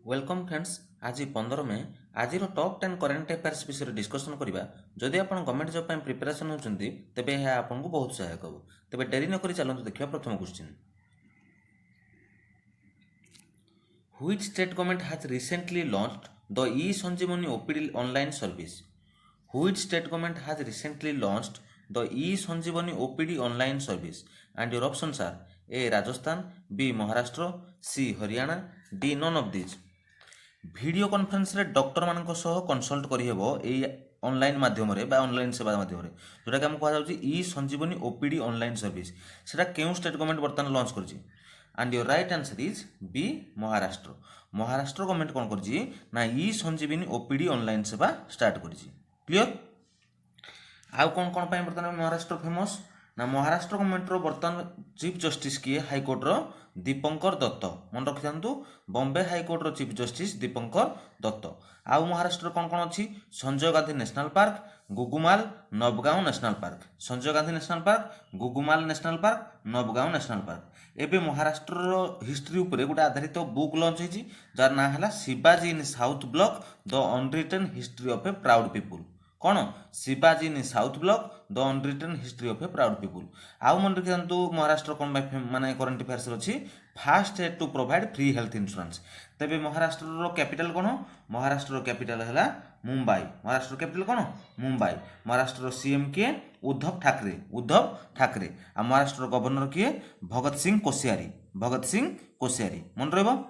Welcome friends. आज 15 मे आज top 10 current affairs विषय डिस्कसन करवा। जदि आप गवर्नमेंट जॉब प्रिपरेशन होती तेज यह आपको बहुत सहायक हो। तेज डेरी नक चलते देखा प्रथम question. Which state government has recently launched the e Sanjeevani OPD online service? Which state government has recently launched the e Sanjeevani OPD online service? And your options are A Rajasthan, B Maharashtra, C Haryana, D none of this. Video conference रे doctor मान consult करही online माध्यम online सेवा माध्यम जोटा कि आमको कहुच्छे e Sanjeevani OPD online service. सेटा क्यों स्टेट गवर्नमेंट बर्तमान लॉन्च कर? And your right answer is B Maharashtra. Maharashtra government कौन कर ई संजीवनी ओपीडी ऑनलाइन सेवा स्टार्ट कर। क्लियर? आउ कौन कौन बर्तमान महाराष्ट्र फेमस ना महाराष्ट्र गवर्नमेंट बर्तमान चीफ जस्टिस किए हाईकोर्टर दीपंकर दत्त। मन रखि था बॉम्बे हाईकोर्टर चीफ जस्टिस दीपंकर दत्त। आउ महाराष्ट्र कौन कौन अच्छी Sanjay Gandhi national park, Gugamal, Navegaon national park. Sanjay Gandhi national park, Gugamal national park, Navegaon national park. एबे महाराष्ट्र हिस्ट्री उपरे गोटे आधारित बुक लॉन्च होती जार ना है Shivaji in south block the unwritten history of a proud people. कौन? Shivaji in south block the unwritten history of a proud people. आउ मन रखि महाराष्ट्र कौन माने करंट अफेयर्स अच्छी first state to provide free health insurance. तेबे महाराष्ट्र कैपिटल कौन? महाराष्ट्र कैपिटल है मुंबई। महाराष्ट्र कैपिटल कौन? मुंबई। महाराष्ट्र सीएम किए? उद्धव ठाकरे। उद्धव ठाकरे। आ महाराष्ट्र गवर्नर किए? भगत सिंह कोश्यारी। भगत सिंह कोश्यारी। मन रहिबो।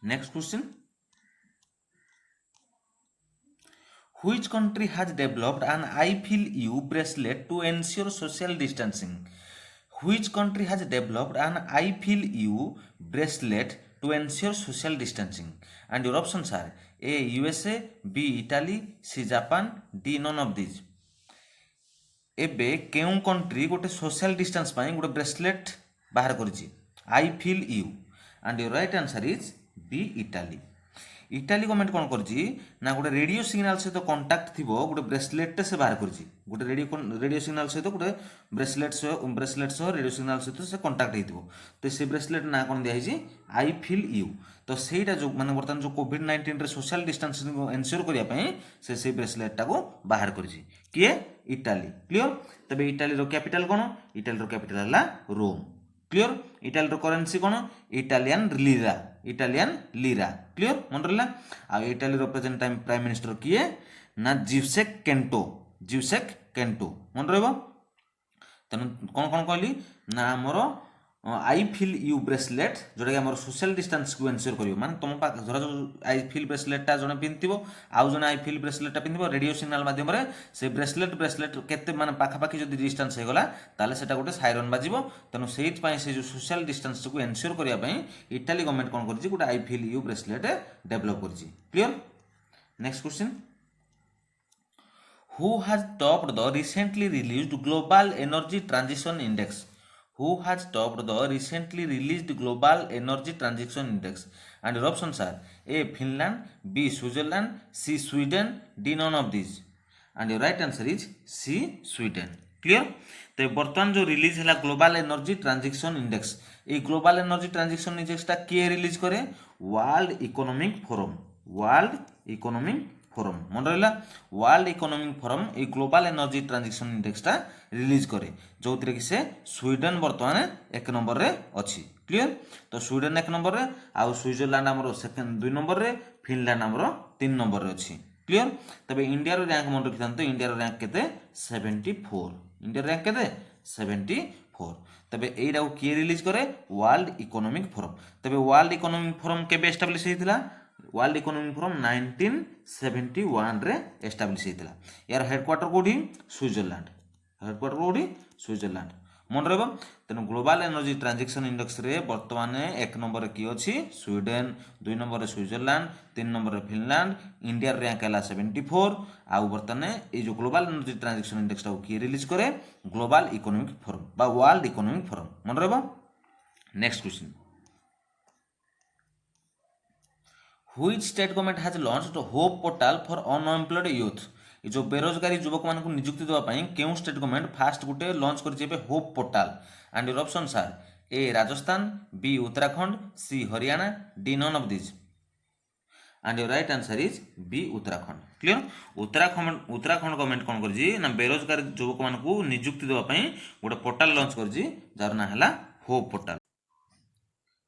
Next question. Which country has developed an I Feel You bracelet to ensure social distancing? Which country has developed an I Feel You bracelet to ensure social distancing? And your options are A USA, B Italy, C Japan, D none of these. एबे केउं country गोटे social distance पाई गोटे bracelet बाहर करिछि I feel you. And your right answer is B Italy. Italy government कौन करछि ना गोटे रेडियो सिग्नल सहित कंटाक्ट थिबो गोटे ब्रेसलेट से बाहर करछि। गोटे रेडियो सिग्नल सहित गोटे ब्रेसलेट सह रेडियो सिग्नल सहित से कंटाक्ट हेतिबो। तो से ब्रेसलेट ना कौन दिया हिछि आई फील यू। तो सेटा जो माने बर्तमान जो कोविड-19 रे सोशल डिस्टेंसिंग एनश्योर करिया पई से ब्रेसलेट टाको बाहर करछि। किए? इटाली। क्लियर? तबे इटाली रो कैपिटल कौन? इटाली रो कैपिटल हला रोम। क्लियर? इटाली रो करेंसी कौन? Italian lira. Italian lira. Clear? मन रहा। आ इटाली रो प्रेजेंट टाइम प्राइम मिनिस्टर किए ना जिउसेक केंटो। जिउसेक केंटो। मन रहिबो। तेनु कौन कौन कहली ना हमर आई फील यू ब्रेसलेट जोटा कि आम सोशल डिस्टेंस को एनश्योर करियो। माने तुम पाख धर जो आई फील ब्रेसलेटा जने पिंथिबो आउ जने आई फील ब्रेसलेटा पिंथिबो रेडियो सिग्नल माध्यम रे से ब्रेसलेट केते माने पाखापाखि जदि डिस्टेंस हे गला ताले सेटा गोटे साइरन बाजिबो। तेनु सेहित पई से जो सोशल डिस्टेंस को एनश्योर करिया पई इटाली गवर्नमेंट कोन करछि गोटे I feel you bracelet develop करछि। Clear? Next question. Who has topped the recently released Global Energy Transition Index? Who has topped the recently released Global Energy Transition Index? And your options are A Finland, B Switzerland, C Sweden, D none of these. And your right answer is C Sweden. Clear? तो बर्तमान जो release है global energy transition index, ये global energy transition index टा किए release करे? World economic forum. World economic forum. मन रहा। वर्ल्ड इकोनॉमिक फोरम ये ग्लोबल एनर्जी ट्रांजिशन इंडेक्स टा रिलीज करे जो कि से स्वीडन बर्तमान एक नंबर रे अच्छी। क्लियर? तो स्वीडन एक नंबर रे आउ स्विट्जरलैंड आमर सेकेंड 2 नंबर रे, फिनलैंड आमर 3 नंबर रे अच्छी। क्लियर? तबे इंडिया रो रैंक मन रखि थांतो इंडिया रो रैंक केते 74। इंडिया रैंक केते 74। तबे एइडा को किए रिलीज करे? World economic forum. तबे वर्ल्ड इकोनॉमिक फोरम केबे एस्टैब्लिश हेतिला? वर्ल्ड इकोनॉमिक फोरम 1971 रे एस्टैब्लिश हेतिला। यार हेडक्वार्टर कोठी? स्विट्जरलैंड। हेडक्वार्टर कोठी? स्विट्जरलैंड। मन रहिबो। तेनु ग्लोबल एनर्जी ट्रांजिशन इंडेक्स रे वर्तमान एक नंबर रे की अछि स्वीडन, 2 नंबर रे स्विट्जरलैंड, 3 नंबर रे फिनलैंड, इंडिया रैंक हला 74। आउ वर्तमान ए जो ग्लोबल एनर्जी ट्रांजिशन इंडेक्स टा की रिलीज करे? ग्लोबल इकोनॉमिक फोरम बा वर्ल्ड इकोनॉमिक फोरम। मन रहिबो। Next question. Which state government has launched hope portal for unemployed youth? ये जो बेरोजगारी युवक मान निजुक्ति देवाई क्यों स्टेट गवर्नमेंट फास्ट गोटे लॉन्च कर होप portal? And your options are A Rajasthan, B Uttarakhand, C Haryana, D none of this. And your right answer is B Uttarakhand. Clear. Uttarakhand government कौन कर बेरोजगार युवक मान निजुक्ति देवाई गोटे पोर्टाल लॉन्च कर जार ना है होप पोर्टाल।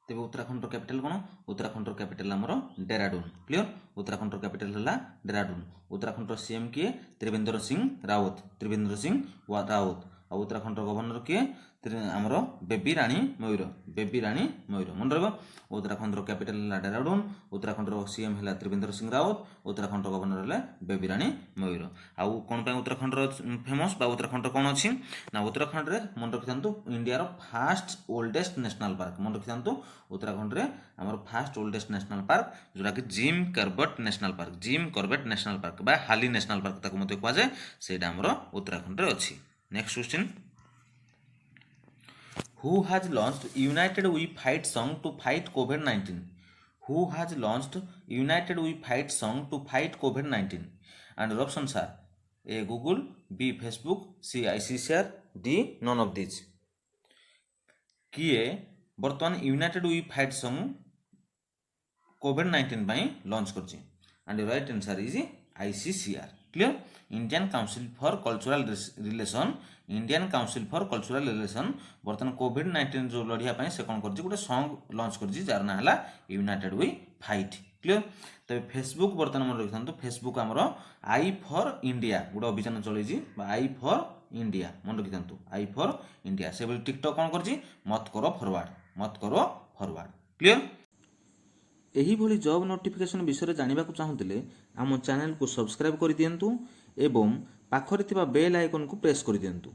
तेज उत्तराखंड कैपिटल कौन? उत्तराखंड कैपिटल आमर डेराडून। क्लियर। उत्तराखंड कैपिटल है डेराडून। उत्तराखंड सीएम किए? त्रिवेंद्र सिंह रावत। त्रिवेंद्र सिंह रावत। और उत्तराखंड गवर्नर किए? आमर बेबी रानी मयूर। बेबी रानी मयूर मन रहा। उत्तराखंड कैपिटल है डेराडून। उत्तराखंड सीएम है त्रिवेंद्र सिंह रावत। उत्तराखंड गवर्नर है बेबी रानी मयूर। आउ कौन उत्तराखंड फेमस उत्तराखंड कौन अच्छी ना उत्तराखंड रे मन रखि India fast oldest national park मन रखि उत्तराखंड रे आमर फास्ट ओल्डेस्ट नेशनल पार्क जोटा कि Jim Corbett national park. Jim Corbett national park बा हाली नेशनल पार्क ताको मते कहवा जाय सेटा आमर उत्तराखंड रे अछि। Next question Who has launched United We Fight song to fight COVID-19? Who has launched United We Fight song to fight COVID-19? And your options are A. Google, B. Facebook, C. ICCR, D. None of these. किए बर्तमान United we fight song कोविड-19 ପାଇଁ launch करछि? And your right answer is ICCR। Clear. Indian council for cultural relation. Indian council for cultural relation बर्तमान कोविड-19 जो लड़िया से कौन कर गोटे सॉन्ग लॉन्च कर जार ना है यूनाइटेड वी फाइट। क्लियर। तो फेसबुक बर्तमान मन रखिथां फेसबुक आमर आई फॉर इंडिया गोटे अभियान चलैछि आई फॉर इंडिया मन रखिथां आई फॉर इंडिया। से टिकटॉक कौन कर मत करो फॉरवर्ड मत करो फॉरवर्ड। क्लियर। यही भली जॉब नोटिफिकेशन विषय जानवा चाहूले आम चैनल को सब्सक्राइब कर दियंतु एवं पाखरे थिबा बेल आइकन को प्रेस कर दियंतु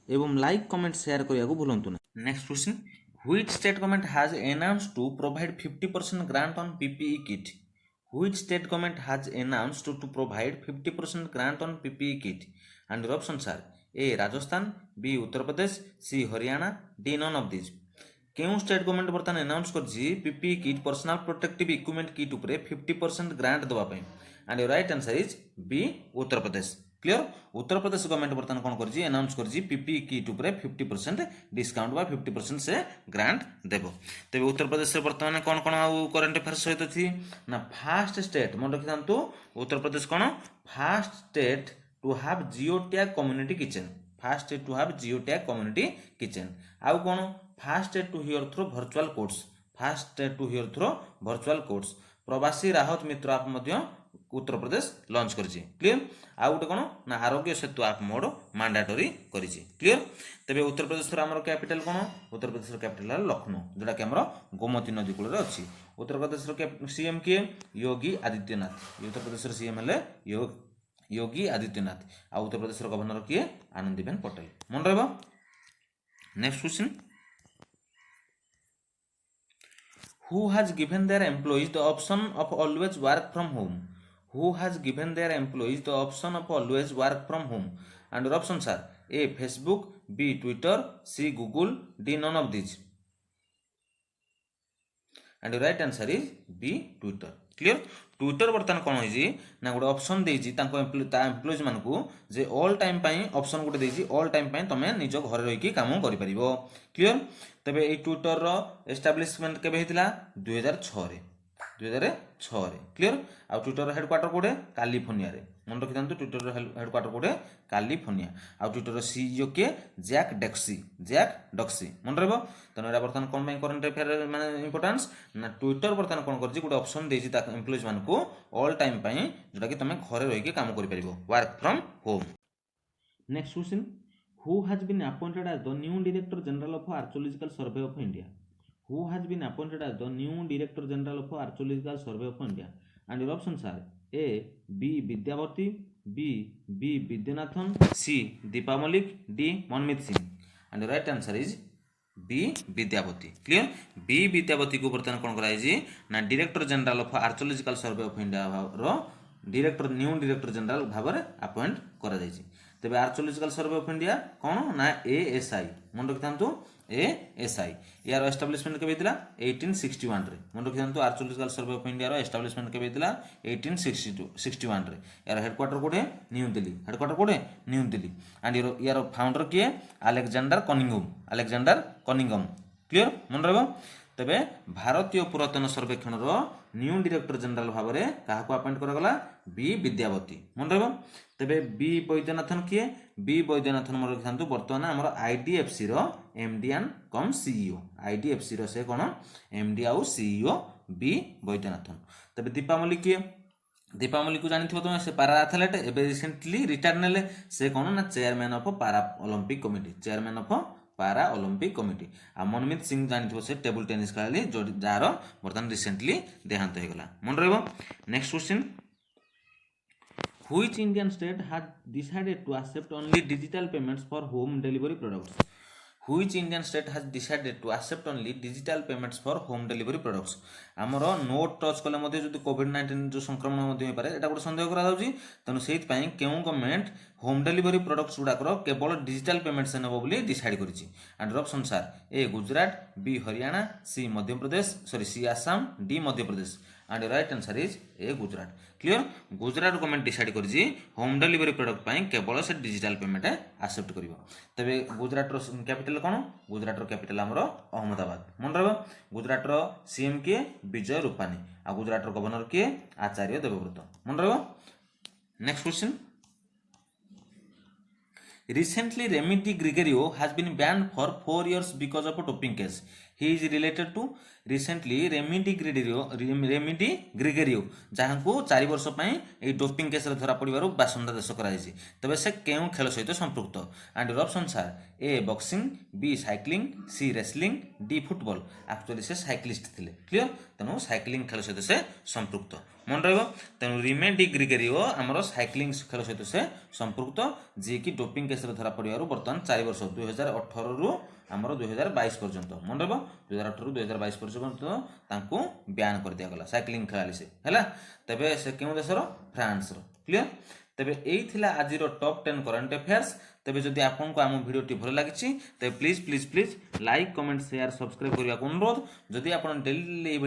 एवं लाइक कमेंट शेयर करिया को भूलंतु ना। Next question which state government has announced to provide 50% grant on PPE kit? Which state government has announced to provide 50% grant on PPE kit? And your options are A Rajasthan, B Uttar Pradesh, C Haryana, D none of this. केउं state government बर्तमान announce करछि PPE kit personal protective equipment kit उपरे 50% grant दवा पई? And your right answer is B Uttar Pradesh. Clear. Uttar Pradesh government बर्तमान कौन करछि announce करछि PPE किट उपरे 50% डिस्काउंट बा 50% से ग्रांट देबो। तबे उत्तर प्रदेश से बर्तमान कौन कौन आउ करंट अफेयर्स सहित अछि ना फास्ट स्टेट मन रखिथांतु उत्तर प्रदेश कौन first state to have geo tag community kitchen. First state to have geo tag community kitchen. आउ कौन first state to hear through virtual course. First state to hear through virtual course. Pravasi Rahat मित्र आप मध्य Uttar Pradesh launch करछि। Clear. आ गोटे कौन ना आरोग्य सेतु आप mode mandatory करिछि। Clear. तबे उत्तर प्रदेश आमर कैपिटल कौन? उत्तर प्रदेश कैपिटल है लखनऊ जोटा कि आमर गोमती नदी कूल अच्छी। उत्तर प्रदेश सीएम किए? योगी आदित्यनाथ। उत्तर प्रदेश सीएम है योगी आदित्यनाथ। आ उत्तर प्रदेश गवर्नर किए? आनंदीबेन पटेल मन रहा। Next question Who has given their employees the option of always work from home? Who has given their employees the option of always work from home? And your options are A. Facebook, B. Twitter, C. Google, D. None of these. And your right answer is B. Twitter. Clear? Twitter बर्तमान कौन होइछि ना गोटे option देछि तांको employees मानकू जे all time पई option गोटे देछि all time पई तमे निज घर रही की काम करि परिबो। क्लियर। तबे ए ट्विटर रो एस्टैब्लिशमेंट केबे हेतिला 2006 रे 2006 रे। क्लियर। आ ट्विटर हेडक्वार्टर कोडे कैलिफोर्निया रे मन रखिथांतु ट्विटर हेडक्वार्टर कोडे कैलिफोर्निया। आ ट्विटर सीईओ के जैक डक्सी मन रहबो। तनो एरा बर्तमान कोन पई करंट अफेयर माने इंपोर्टेंस ना ट्विटर बर्तमान कोन करछि गोटे ऑप्शन देछि ता एम्प्लॉइज मानकू ऑल टाइम पई जोटा कि तमे घरे रही के काम करि परिबो work from home. Next question Who has been appointed as the new Director General of Archaeological Survey of India? Who has been appointed as the new Director General of Archaeological Survey of India? And your options are A. B. Vidyavati, B. Vidyanathan, C. Deepa Malik, D. Manmeet Singh. And the right answer is B. Vidyavati. Clear? B. Vidyavati को बर्तमान कौन कराई ना Director General of Archaeological Survey of India रो new director general भाव में appoint करा जायछि। तेबे आर्कियोलॉजिकल सर्वे ऑफ इंडिया कौन ना ASI मन रखिथांतु ASI यार एस्टैब्लिशमेंट केबे दिला 1861 रे मन रखिथांतु आर्कियोलॉजिकल सर्वे ऑफ इंडिया रो एस्टैब्लिशमेंट केबे दिला 1861 रे। यार हेडक्वार्टर कोडे न्यू दिल्ली हेडक्वार्टर कोडे न्यू दिल्ली। एंड यार फाउंडर किए अलेक्जेंडर कनिंघम क्लियर मन रहबो। तेबे भारतीय पुरातन सर्वेक्षण न्यू डायरेक्टर जनरल भाव में क्या अपॉइंट करागला बी विद्यावती मन रहा तेबे बी वैद्यनाथन किए बी वैद्यनाथन मन रखी बर्तमान आम IDFC MD and come CEO IDFC से कौन एमडी आउ सीईओ बी वैद्यनाथन तेबे दीपा मल्लिक किए दीपा मल्लिक को जानी तुम से पारा एथलेट एवं रिसेंटली रिटायर नेले से कौन ना चेयरमैन ऑफ पारा ओलंपिक कमिटी चेयरमैन ऑफ पारा ओलंपिक कमिटी आ मनमीत सिंह जानी से टेबल टेनिस खेलाड़ी जो जार बर्तमान रिसेंटली देहांत होगा मन रहा next question which Indian state has decided to accept only digital payments for home delivery products which Indian state has decided to accept only digital payments for home delivery products आमर note touch कले जो कोविड-19 जो संक्रमण हो पारे एटा गोटे संदेह करा तेणु से क्यों गवर्नमेंट होम डिलीवरी प्रोडक्ट्स गुड़ाकर केवल डिजिटल पेमेंट से नेब बोली डिसाइड करिछि and option are A Gujarat B Haryana C Madhya Pradesh sorry C Assam D Madhya Pradesh and right answer is A Gujarat clear Gujarat government decide करिछि होम डिलीवरी प्रोडक्ट पाई केवल से डिजिटल पेमेंट एक्सेप्ट करिवो तबे गुजरात रो कैपिटल कोन गुजरात रो कैपिटल हमरो अहमदाबाद मन रहा गुजरात रो सीएम के विजय रूपानी आ गुजरात रो गवर्नर के आचार्य देवव्रत मन रहा next question Recently, Remedy Gregorio has been banned for 4 years because of a doping case. He is related to recently Remedy Gregorio जहाँ को 4 वर्ष पर डोपिंग केस धरा पड़ू बासंदा देश कराई तेज से क्यों खेल सहित संपृक्त and option are A boxing B cycling C wrestling D football actually से साइक्लिस्ट थे क्लियर तेणु साइक्लिंग खेल सहित से संपृक्त मन रहा तेणु रिमेडी ग्रिगेरियो आमर साइक्लिंग खेल सहित से संपृक्त जी कि डोपिंग केस धरा पड़ू बर्तमान 4 वर्ष 2018 रु आमर 2022 पर्यंत मन रहा 2018 रु 2022 पर्यंत ब्यान कर दिगला साइक्लिंग खेलाड़ी से है तेबे से क्यों देशर फ्रांस क्लियर तेबे यही थिला आज टॉप 10 करंट अफेयर्स तेबे जदि आपको आम भिडियोटी भल लगी तेबे please please please like comment share subscribe करने को अनुरोध जदि आप डेली